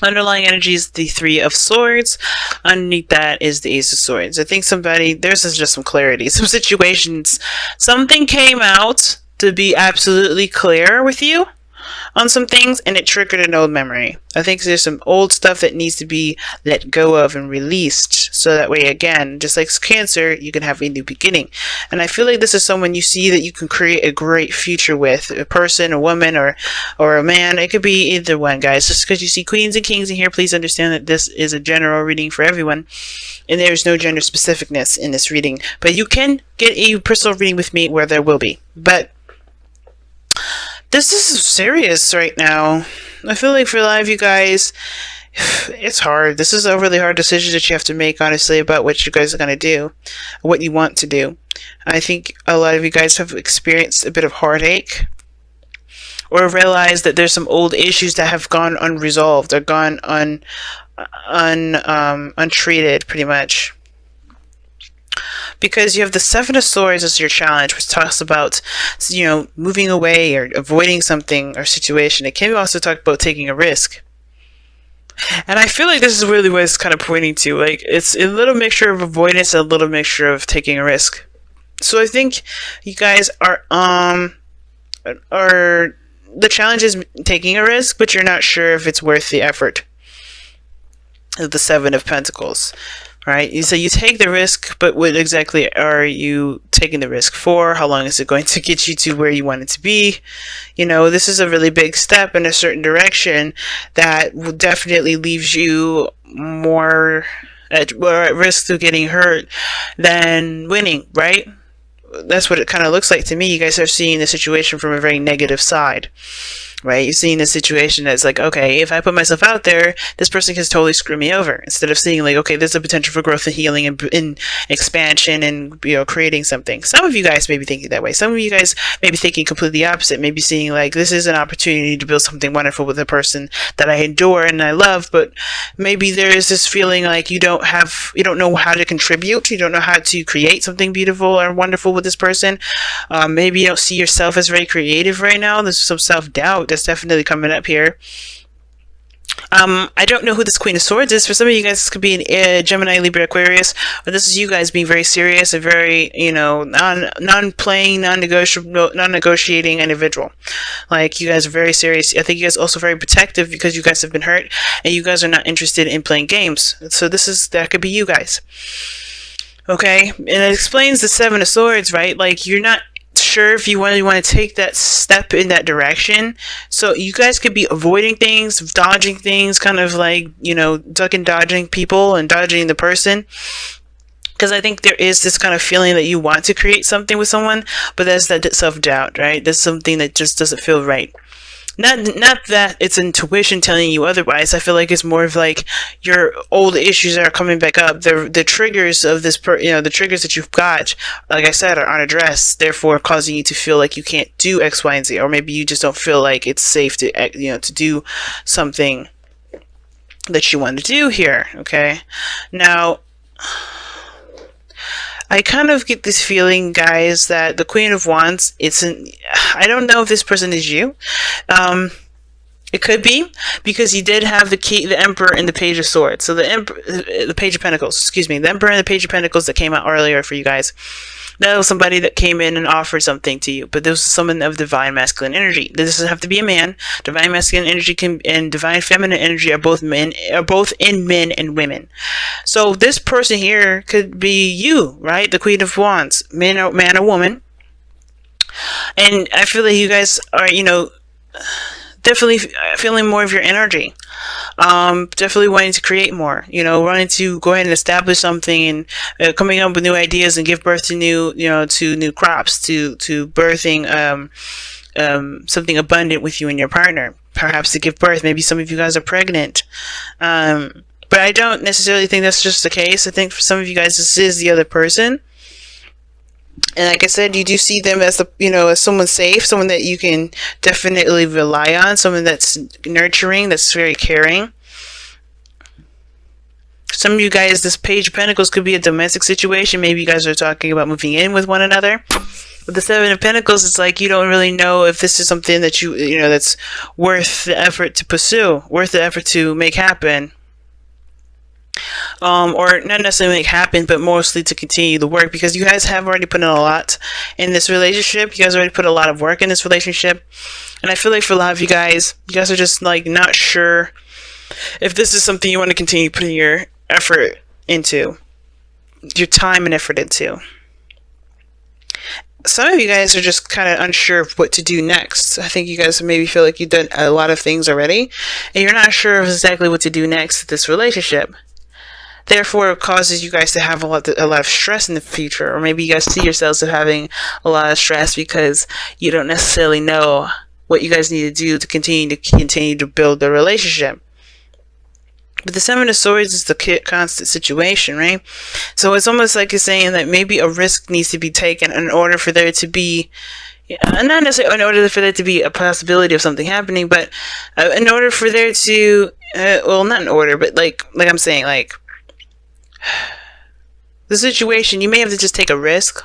Underlying energy is the Three of Swords. Underneath that is the Ace of Swords. I think there's just some clarity. Some situations, something came out to be absolutely clear with you on some things, and it triggered an old memory. I think there's some old stuff that needs to be let go of and released, so that way, again, just like Cancer, you can have a new beginning. And I feel like this is someone you see that you can create a great future with, a person, a woman, or a man. It could be either one, guys. Just because you see Queens and Kings in here, please understand that this is a general reading for everyone, and there's no gender specificness in this reading. But you can get a personal reading with me where there will be. But this is serious right now. I feel like for a lot of you guys, it's hard. This is a really hard decision that you have to make, honestly, about what you guys are going to do, what you want to do. I think a lot of you guys have experienced a bit of heartache, or realized that there's some old issues that have gone unresolved, or gone untreated, pretty much. Because you have the Seven of Swords as your challenge, which talks about, moving away or avoiding something or situation. It can also talk about taking a risk. And I feel like this is really what it's kind of pointing to. Like, it's a little mixture of avoidance and a little mixture of taking a risk. So I think you guys are the challenge is taking a risk, but you're not sure if it's worth the effort. The Seven of Pentacles. Right? So you take the risk, but what exactly are you taking the risk for? How long is it going to get you to where you want it to be? This is a really big step in a certain direction that will definitely leaves you more at risk of getting hurt than winning, right? That's what it kind of looks like to me. You guys are seeing the situation from a very negative side. Right? You're seeing a situation that's like, okay, if I put myself out there, this person can totally screw me over. Instead of seeing like, okay, there's a potential for growth and healing and expansion and, creating something. Some of you guys may be thinking that way. Some of you guys may be thinking completely opposite. Maybe seeing like, this is an opportunity to build something wonderful with a person that I adore and I love, but maybe there is this feeling like you don't know how to contribute. You don't know how to create something beautiful or wonderful with this person. Maybe you don't see yourself as very creative right now. There's some self-doubt that's definitely coming up here. I don't know who this Queen of Swords is. For some of you guys, this could be an Gemini, Libra, Aquarius, or this is you guys being very serious, a very, non-playing, non-negotiating individual. Like, you guys are very serious. I think you guys are also very protective because you guys have been hurt, and you guys are not interested in playing games. So that could be you guys. Okay? And it explains the Seven of Swords, right? Like, you're not sure if you really want to take that step in that direction. So you guys could be avoiding things, dodging things, kind of like, duck and dodging people and dodging the person. Because I think there is this kind of feeling that you want to create something with someone, but there's that self-doubt, right? There's something that just doesn't feel right. Not that it's intuition telling you otherwise. I feel like it's more of like your old issues are coming back up. The triggers of this, the triggers that you've got, like I said, are unaddressed, therefore causing you to feel like you can't do X, Y, and Z, or maybe you just don't feel like it's safe to, to do something that you want to do here. Okay, now, I kind of get this feeling, guys, that the Queen of Wands, I don't know if this person is you. It could be, because you did have the Emperor and the Page of Swords. So the Page of Pentacles, excuse me, the Emperor and the Page of Pentacles that came out earlier for you guys. That was somebody that came in and offered something to you, but this was someone of divine masculine energy. This doesn't have to be a man. Divine masculine energy and divine feminine energy are both in men and women. So this person here could be you, right? The Queen of Wands, man or woman. And I feel like you guys are, definitely feeling more of your energy. Definitely wanting to create more, wanting to go ahead and establish something and coming up with new ideas and give birth to new crops, to birthing something abundant with you and your partner, perhaps to give birth. Maybe some of you guys are pregnant. But I don't necessarily think that's just the case. I think for some of you guys, this is the other person. And like I said, you do see them as as someone safe, someone that you can definitely rely on, someone that's nurturing, that's very caring. Some of you guys, this Page of Pentacles could be a domestic situation. Maybe you guys are talking about moving in with one another. With the Seven of Pentacles, it's like you don't really know if this is something that you know, that's worth the effort to pursue, worth the effort to make happen. Or not necessarily make happen, but mostly to continue the work, because you guys have already put in a lot in this relationship. You guys already put a lot of work in this relationship. And I feel like for a lot of you guys are just like not sure if this is something you want to continue putting your effort into, your time and effort into. Some of you guys are just kind of unsure of what to do next. I think you guys maybe feel like you've done a lot of things already, and you're not sure of exactly what to do next with this relationship. Therefore, it causes you guys to have a lot of stress in the future, or maybe you guys see yourselves as having a lot of stress because you don't necessarily know what you guys need to do to continue to build the relationship. But the Seven of Swords is the constant situation, right? So it's almost like it's saying that maybe a risk needs to be taken in order for there to be, not necessarily in order for there to be a possibility of something happening, but in order for there to, well, not in order, but like I'm saying, like, the situation, you may have to just take a risk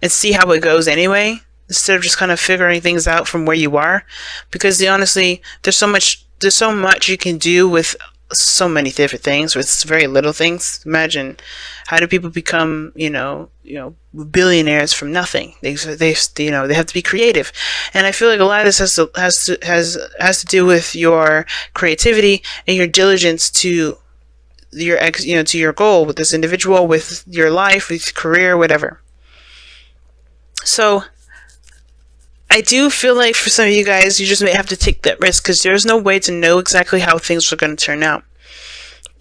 and see how it goes anyway, instead of just kind of figuring things out from where you are. Because honestly, there's so much you can do with so many different things, with very little things. Imagine, how do people become, billionaires from nothing? They have to be creative, and I feel like a lot of this has to do with your creativity and your diligence to to your goal with this individual, with your life, with your career, whatever. So I do feel like for some of you guys, you just may have to take that risk, because there's no way to know exactly how things are going to turn out.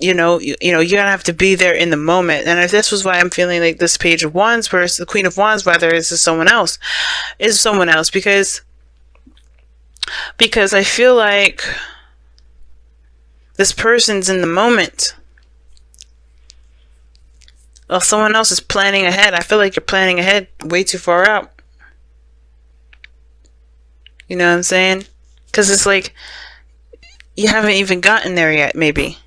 You're gonna have to be there in the moment. And if this was why I'm feeling like this Page of Wands versus the Queen of Wands, rather, is someone else, because I feel like this person's in the moment. Well, someone else is planning ahead. I feel like you're planning ahead way too far out. You know what I'm saying? Because it's like you haven't even gotten there yet, maybe.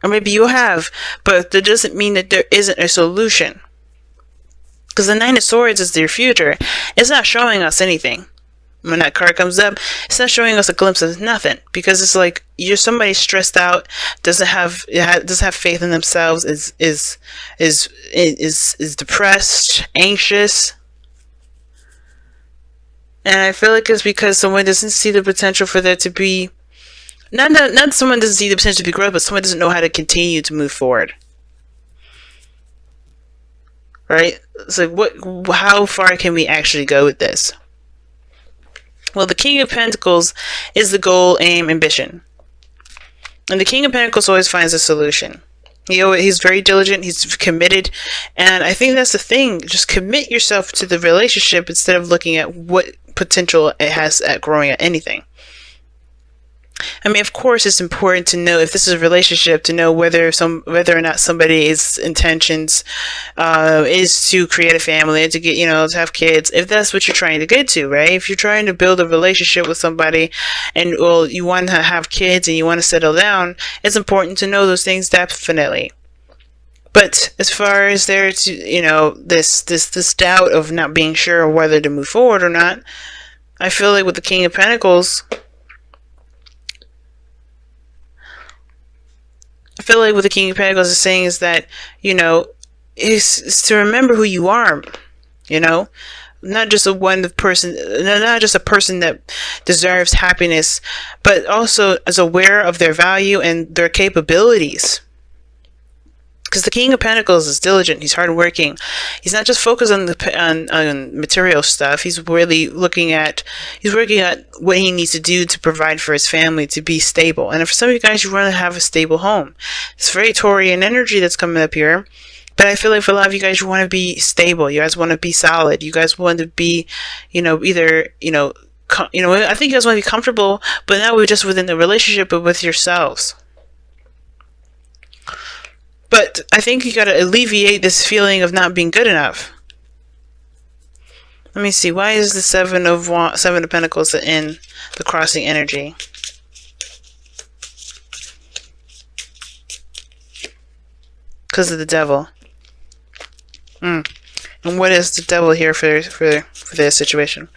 Or maybe you have, but that doesn't mean that there isn't a solution. Because the Nine of Swords is your future. It's not showing us anything. When that card comes up, it's not showing us a glimpse of nothing. Because it's like you're somebody stressed out, doesn't have faith in themselves, is depressed, anxious. And I feel like it's because someone doesn't see the potential for there to be, not someone doesn't see the potential to be growth, but someone doesn't know how to continue to move forward. Right? It's like, how far can we actually go with this? Well, the King of Pentacles is the goal, aim, ambition. And the King of Pentacles always finds a solution. He's very diligent, he's committed, and I think that's the thing. Just commit yourself to the relationship instead of looking at what potential it has at growing at anything. I mean, of course, it's important to know if this is a relationship, to know whether or not somebody's intentions is to create a family, to get, to have kids, if that's what you're trying to get to, right? If you're trying to build a relationship with somebody and, well, you want to have kids and you want to settle down, it's important to know those things, definitely. But as far as there to, this doubt of not being sure whether to move forward or not, I feel like with the King of Pentacles, is saying is that, is to remember who you are, not just a person that deserves happiness, but also is aware of their value and their capabilities. Because the King of Pentacles is diligent. He's hardworking. He's not just focused on material stuff. He's really working at what he needs to do to provide for his family, to be stable. And for some of you guys, you want to have a stable home. It's very Taurian energy that's coming up here. But I feel like for a lot of you guys, you want to be stable. You guys want to be solid. You guys want to be, I think you guys want to be comfortable, but not just within the relationship, but with yourselves. But I think you got to alleviate this feeling of not being good enough. Let me see. Why is the Seven of Pentacles in the crossing energy? because of the devil. And what is the devil here for this situation?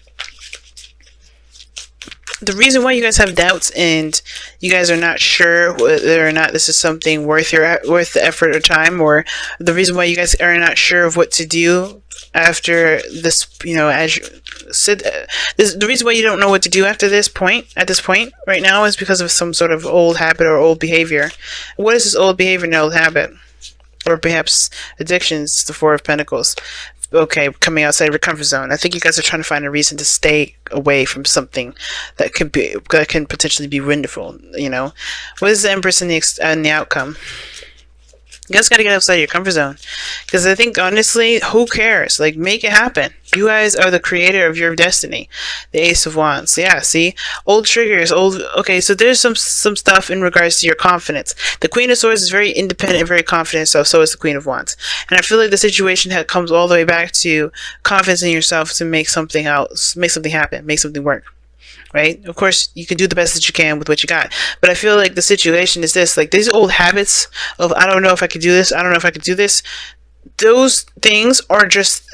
The reason why you guys have doubts and you guys are not sure whether or not this is something worth the effort or time, or the reason why you guys are not sure of what to do after this, as you said, the reason why you don't know what to do at this point right now is because of some sort of old habit or old behavior. What is this old behavior and old habit? Or perhaps addictions, the Four of Pentacles. Okay, coming outside of your comfort zone. I think you guys are trying to find a reason to stay away from something that can potentially be wonderful. What is the Empress in the outcome? You guys got to get outside your comfort zone, because I think honestly, who cares? Like, make it happen. You guys are the creator of your destiny. The Ace of Wands. Yeah, see, old triggers, okay, so there's some stuff in regards to your confidence. The Queen of Swords is very independent, very confident. So is the Queen of Wands, and I feel like the situation comes all the way back to confidence in yourself to make something happen, make something work. Right? Of course, you can do the best that you can with what you got. But I feel like the situation is this. Like, these old habits of, I don't know if I could do this, I don't know if I could do this. Those things are just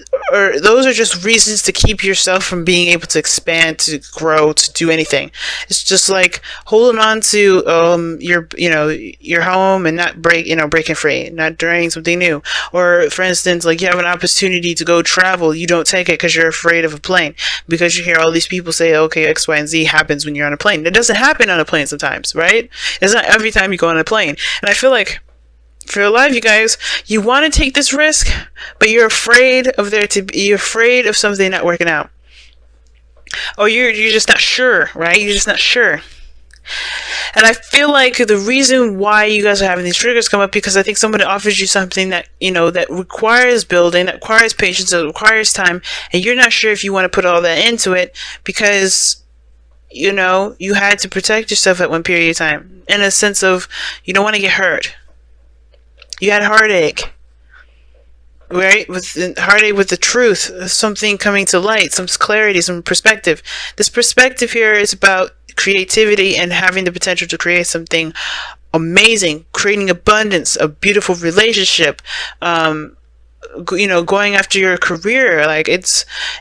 reasons to keep yourself from being able to expand, to grow, to do anything. It's just like holding on to your home and not breaking free, not trying something new. Or for instance, like, you have an opportunity to go travel, you don't take it because you're afraid of a plane, because you hear all these people say, okay, X, Y, and Z happens when you're on a plane. It doesn't happen on a plane sometimes, right? It's not every time you go on a plane. And I feel like for your life, you guys, you want to take this risk, but you're afraid of something not working out. Or you're just not sure, right? You're just not sure. And I feel like the reason why you guys are having these triggers come up, because I think somebody offers you something that, that requires building, that requires patience, that requires time, and you're not sure if you want to put all that into it, because you had to protect yourself at one period of time, in a sense of you don't want to get hurt. You had heartache, right? Heartache with the truth, something coming to light, some clarity, some perspective. This perspective here is about creativity and having the potential to create something amazing, creating abundance, a beautiful relationship, going after your career. Like,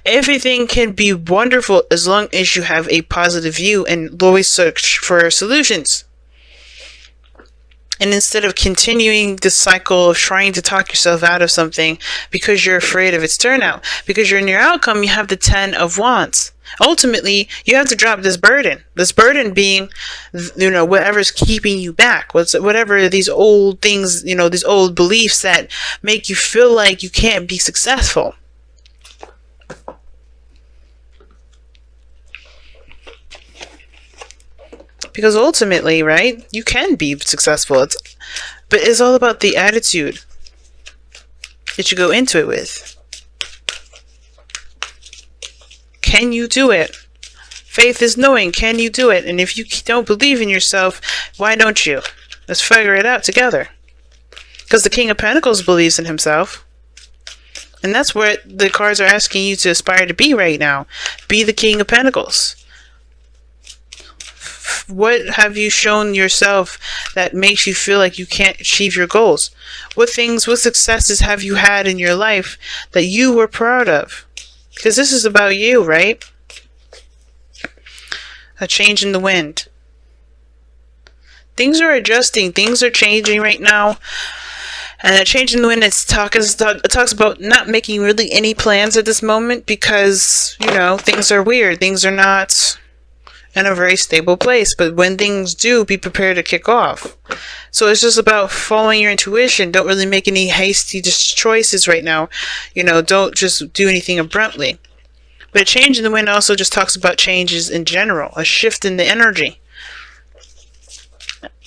everything can be wonderful as long as you have a positive view and always search for solutions. And instead of continuing the cycle of trying to talk yourself out of something because you're afraid of its turnout, because you're in your outcome, you have the 10 of Wands. Ultimately, you have to drop this burden. This burden being, whatever's keeping you back. Whatever these old things, these old beliefs that make you feel like you can't be successful. Because ultimately, right, you can be successful. But it's all about the attitude that you go into it with. Can you do it? Faith is knowing, can you do it? And if you don't believe in yourself, why don't you? Let's figure it out together. Because the King of Pentacles believes in himself. And that's what the cards are asking you to aspire to be right now. Be the King of Pentacles. What have you shown yourself that makes you feel like you can't achieve your goals? What successes have you had in your life that you were proud of? Because this is about you, right? A change in the wind. Things are adjusting. Things are changing right now. And a change in the wind, it talks about not making really any plans at this moment because, things are weird. Things are not in a very stable place. But when things do, be prepared to kick off. So it's just about following your intuition. Don't really make any hasty choices right now. Don't just do anything abruptly. But a change in the wind also just talks about changes in general, a shift in the energy.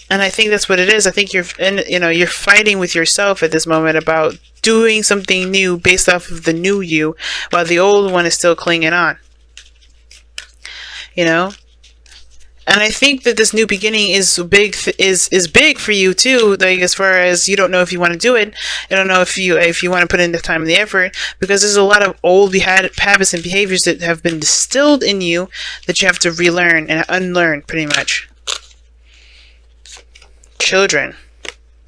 And I think that's what it is. I think you're fighting with yourself at this moment about doing something new based off of the new you, while the old one is still clinging on. And I think that this new beginning is big for you too. Like, as far as you don't know if you want to do it, I don't know if you want to put in the time and the effort, because there's a lot of old habits and behaviors that have been distilled in you that you have to relearn and unlearn, pretty much. Children.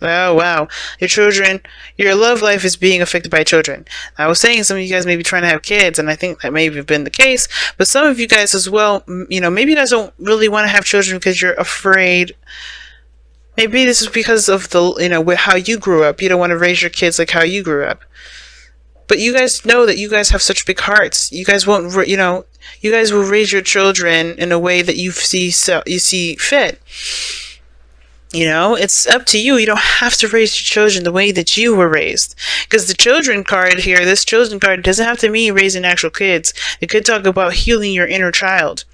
Oh, wow. Your children, your love life is being affected by children. I was saying some of you guys may be trying to have kids, and I think that may have been the case. But some of you guys as well, maybe you guys don't really want to have children because you're afraid. Maybe this is because of how you grew up. You don't want to raise your kids like how you grew up. But you guys know that you guys have such big hearts. You guys won't, you guys will raise your children in a way that you see fit. It's up to you. You don't have to raise your children the way that you were raised. Because the children card here, this children card doesn't have to mean raising actual kids. It could talk about healing your inner child.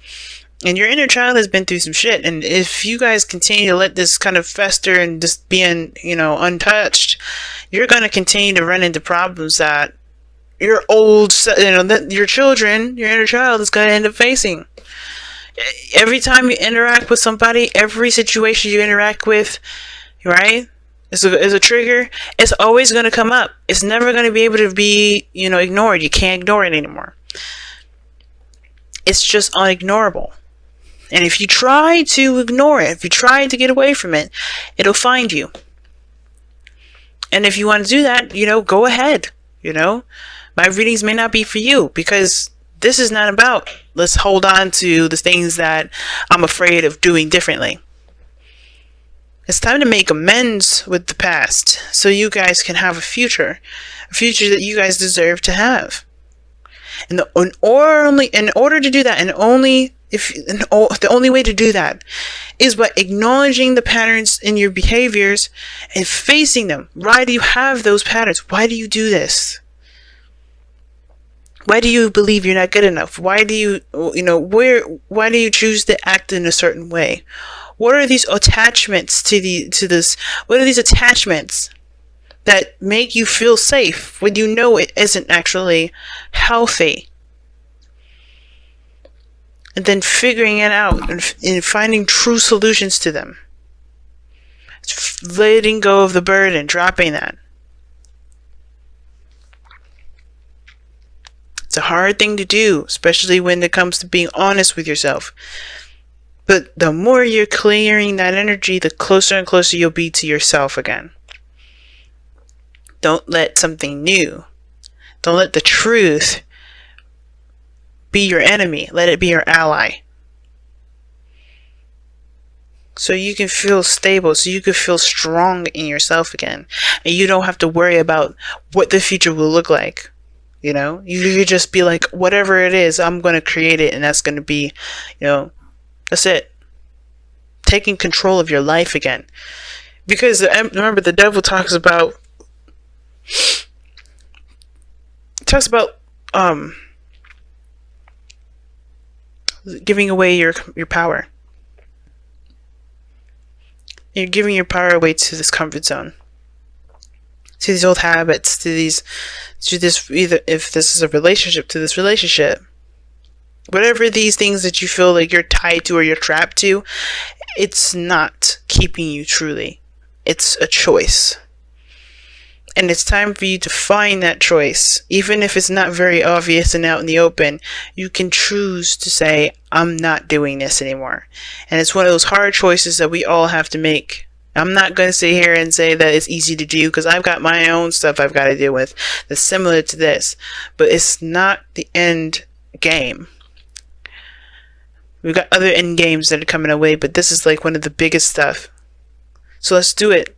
And your inner child has been through some shit. And if you guys continue to let this kind of fester and just being, untouched, you're going to continue to run into problems that your your children, your inner child is going to end up facing. Every time you interact with somebody, every situation you interact with, right, is a trigger. It's always going to come up. It's never going to be able to be, ignored. You can't ignore it anymore. It's just unignorable. And if you try to ignore it, if you try to get away from it, it'll find you. And if you want to do that, go ahead. My readings may not be for you, because this is not about, let's hold on to the things that I'm afraid of doing differently. It's time to make amends with the past so you guys can have a future that you guys deserve to have. And the only way to do that is by acknowledging the patterns in your behaviors and facing them. Why do you have those patterns? Why do you do this? Why do you believe you're not good enough? Why do you, why do you choose to act in a certain way? What are these attachments to this? What are these attachments that make you feel safe when you know it isn't actually healthy? And then figuring it out and finding true solutions to them. Letting go of the burden, dropping that. It's a hard thing to do, especially when it comes to being honest with yourself. But the more you're clearing that energy, the closer and closer you'll be to yourself again. Don't let something new, don't let the truth be your enemy. Let it be your ally. So you can feel stable, so you can feel strong in yourself again. And you don't have to worry about what the future will look like. You could just be like, whatever it is, I'm going to create it, and that's going to be, that's it. Taking control of your life again. Because remember, the devil talks about giving away your power. You're giving your power away to this comfort zone, to these old habits, to this, either if this is a relationship, to this relationship. Whatever these things that you feel like you're tied to or you're trapped to, it's not keeping you truly. It's a choice. And it's time for you to find that choice. Even if it's not very obvious and out in the open, you can choose to say, I'm not doing this anymore. And it's one of those hard choices that we all have to make. I'm not going to sit here and say that it's easy to do, because I've got my own stuff I've got to deal with that's similar to this. But it's not the end game. We've got other end games that are coming our way, but this is like one of the biggest stuff. So let's do it.